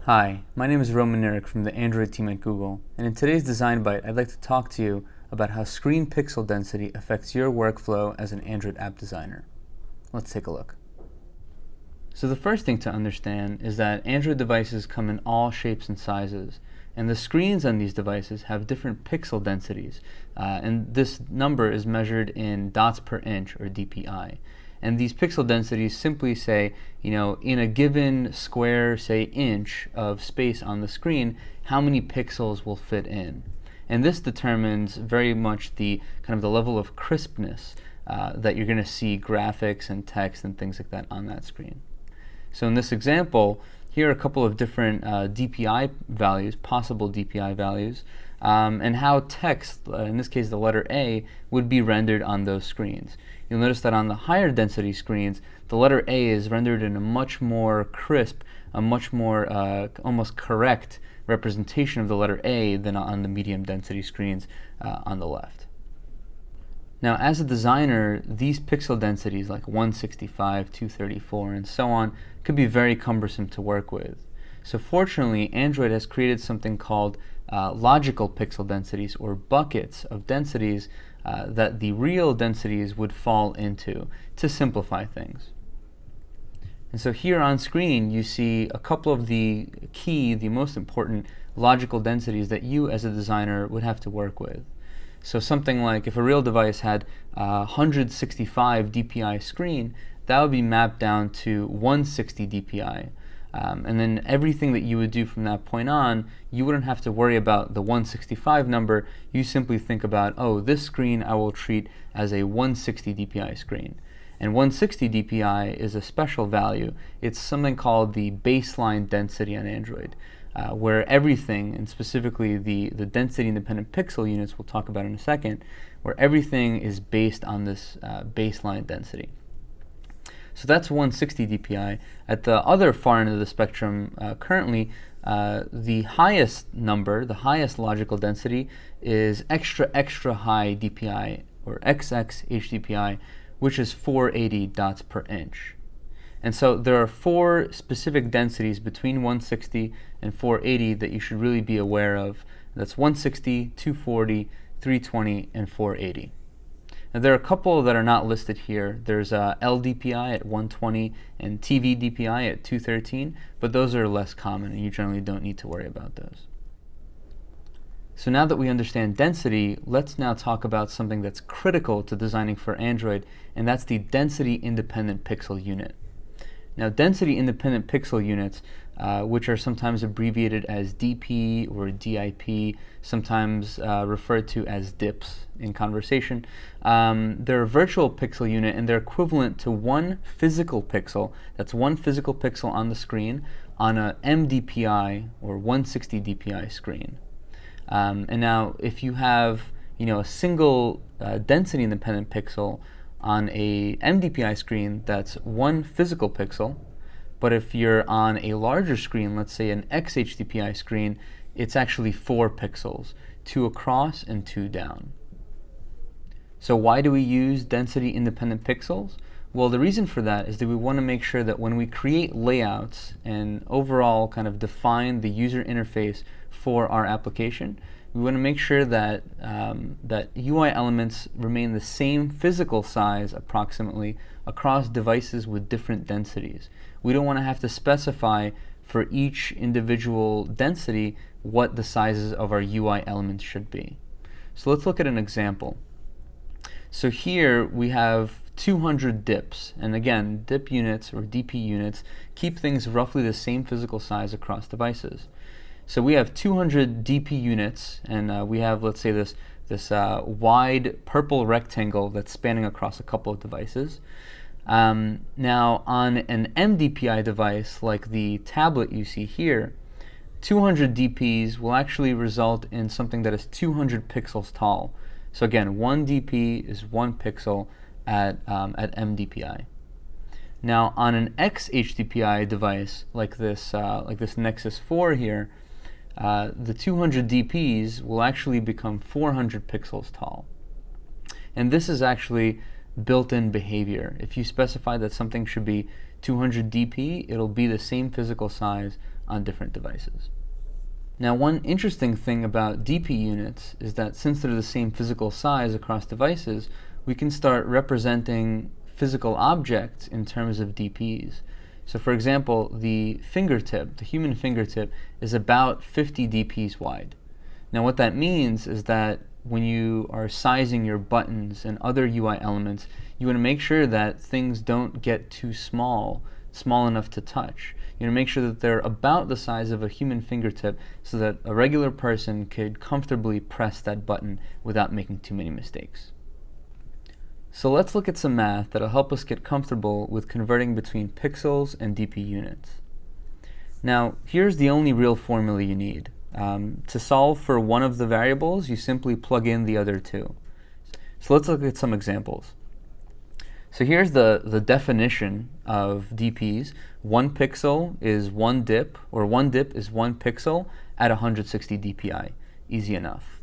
Hi, my name is Roman Nirik from the Android team at Google, and in today's Design Byte, I'd like to talk to you about how screen pixel density affects your workflow as an Android app designer. Let's take a look. So the first thing to understand is that Android devices come in all shapes and sizes, and the screens on these devices have different pixel densities, and this number is measured in dots per inch, or DPI. And these pixel densities simply say, in a given square, say, inch of space on the screen, how many pixels will fit in. And this determines very much the kind of the level of crispness that you're going to see graphics and text and things like that on that screen. So in this example, here are a couple of different DPI values, possible DPI values, and how text, in this case the letter A, would be rendered on those screens. You'll notice that on the higher density screens, the letter A is rendered in a much more crisp, a much more almost correct representation of the letter A than on the medium density screens on the left. Now, as a designer, these pixel densities like 165, 234, and so on could be very cumbersome to work with. So fortunately, Android has created something called logical pixel densities, or buckets of densities that the real densities would fall into to simplify things. And so here on screen, you see a couple of the most important logical densities that you as a designer would have to work with. So something like if a real device had 165 DPI screen, that would be mapped down to 160 DPI. And then everything that you would do from that point on, you wouldn't have to worry about the 165 number. You simply think about, oh, this screen I will treat as a 160 DPI screen. And 160 DPI is a special value. It's something called the baseline density on Android, where everything, and specifically the density-independent pixel units we'll talk about in a second, where everything is based on this baseline density. So that's 160 DPI. At the other far end of the spectrum, currently, the highest number, the highest logical density, is extra high DPI, or XX HDPI, which is 480 dots per inch. And so there are four specific densities between 160 and 480 that you should really be aware of. That's 160, 240, 320, and 480. Now, there are a couple that are not listed here. There's LDPI at 120 and TV DPI at 213, but those are less common, and you generally don't need to worry about those. So now that we understand density, let's now talk about something that's critical to designing for Android, and that's the density-independent pixel unit. Now, density-independent pixel units, which are sometimes abbreviated as DP or DIP, sometimes referred to as DIPs in conversation, they're a virtual pixel unit, and they're equivalent to one physical pixel. That's one physical pixel on the screen on a MDPI or 160 DPI screen. And now, if you have a single density-independent pixel on a MDPI screen, that's one physical pixel. But if you're on a larger screen, let's say an XHDPI screen, it's actually 4 pixels, 2 across and 2 down. So why do we use density-independent pixels? Well, the reason for that is that we want to make sure that when we create layouts and overall kind of define the user interface for our application, we want to make sure that that UI elements remain the same physical size approximately across devices with different densities. We don't want to have to specify for each individual density what the sizes of our UI elements should be. So let's look at an example. So here we have 200 dips, and again, dip units or DP units keep things roughly the same physical size across devices. So we have 200 DP units, and we have, let's say, this wide purple rectangle that's spanning across a couple of devices. Now, on an MDPI device like the tablet you see here, 200 DPs will actually result in something that is 200 pixels tall. So again, one DP is 1 pixel at MDPI. Now, on an XHDPI device like this Nexus 4 here, the 200 DPs will actually become 400 pixels tall. And this is actually built-in behavior. If you specify that something should be 200 dp, it'll be the same physical size on different devices. Now, one interesting thing about DP units is that since they're the same physical size across devices, we can start representing physical objects in terms of DPs. So for example, the fingertip, the human fingertip, is about 50 DPs wide. Now what that means is that when you are sizing your buttons and other UI elements, you want to make sure that things don't get too small enough to touch. You want to make sure that they're about the size of a human fingertip so that a regular person could comfortably press that button without making too many mistakes. So let's look at some math that'll help us get comfortable with converting between pixels and DP units. Now, here's the only real formula you need. To solve for one of the variables, you simply plug in the other two. So let's look at some examples. So here's the definition of DPs. 1 pixel is 1 dip, or 1 dip is 1 pixel at 160 dpi. Easy enough.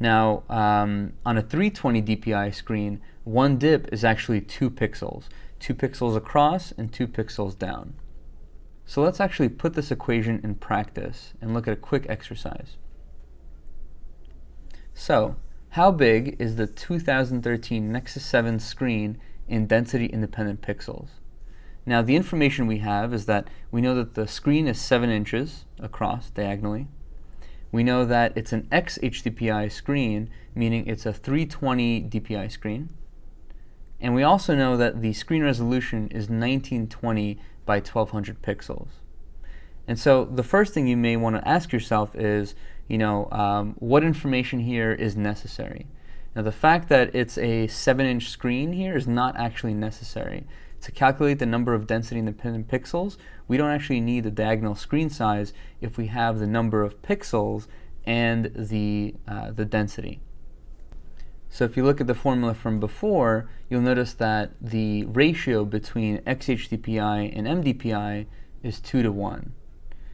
Now, on a 320 dpi screen, 1 dip is actually 2 pixels. 2 pixels across and 2 pixels down. So let's actually put this equation in practice and look at a quick exercise. So, how big is the 2013 Nexus 7 screen in density-independent pixels? Now, the information we have is that we know that the screen is 7 inches across diagonally. We know that it's an XHDPI screen, meaning it's a 320 dpi screen. And we also know that the screen resolution is 1920 by 1200 pixels. And so the first thing you may want to ask yourself is, what information here is necessary? Now, the fact that it's a 7-inch screen here is not actually necessary. To calculate the number of density-independent pixels, we don't actually need the diagonal screen size if we have the number of pixels and the density. So if you look at the formula from before, you'll notice that the ratio between XHDPI and MDPI is 2:1.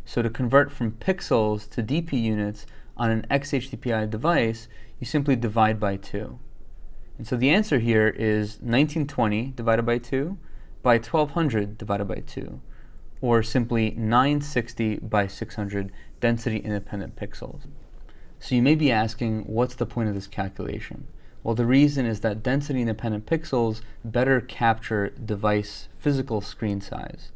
So to convert from pixels to DP units on an XHDPI device, you simply divide by 2. And so the answer here is 1920 divided by 2 by 1200 divided by 2, or simply 960 by 600 density-independent pixels. So you may be asking, what's the point of this calculation? Well, the reason is that density-independent pixels better capture device physical screen size.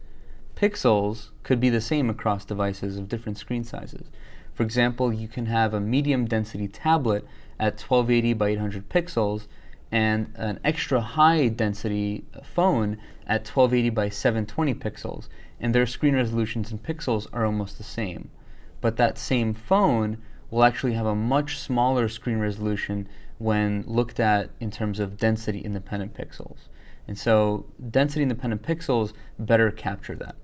Pixels could be the same across devices of different screen sizes. For example, you can have a medium density tablet at 1280 by 800 pixels and an extra high density phone at 1280 by 720 pixels, and their screen resolutions in pixels are almost the same. But that same phone will actually have a much smaller screen resolution when looked at in terms of density independent pixels. And so density independent pixels better capture that.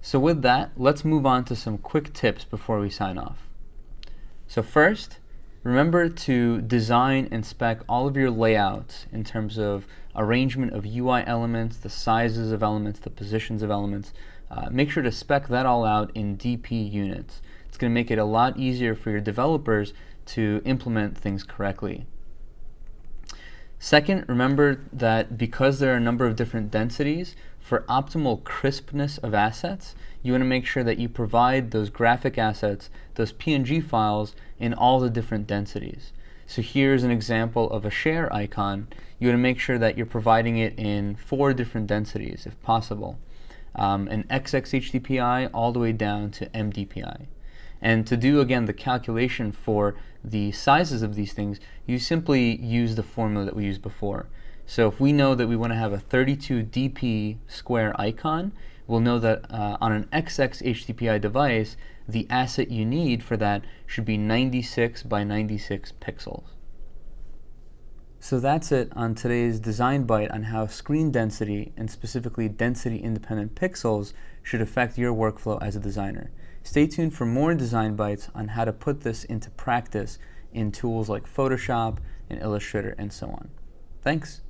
So with that, let's move on to some quick tips before we sign off. So first, remember to design and spec all of your layouts in terms of arrangement of UI elements, the sizes of elements, the positions of elements. Make sure to spec that all out in DP units. It's going to make it a lot easier for your developers to implement things correctly. Second, remember that because there are a number of different densities, for optimal crispness of assets, you want to make sure that you provide those graphic assets, those PNG files, in all the different densities. So here's an example of a share icon. You want to make sure that you're providing it in 4 different densities, if possible. An XXHDPI all the way down to MDPI. And to do, again, the calculation for the sizes of these things, you simply use the formula that we used before. So if we know that we want to have a 32 dp square icon, we'll know that on an XXHDPI device, the asset you need for that should be 96 by 96 pixels. So that's it on today's Design Byte on how screen density, and specifically density-independent pixels, should affect your workflow as a designer. Stay tuned for more Design Bytes on how to put this into practice in tools like Photoshop and Illustrator and so on. Thanks.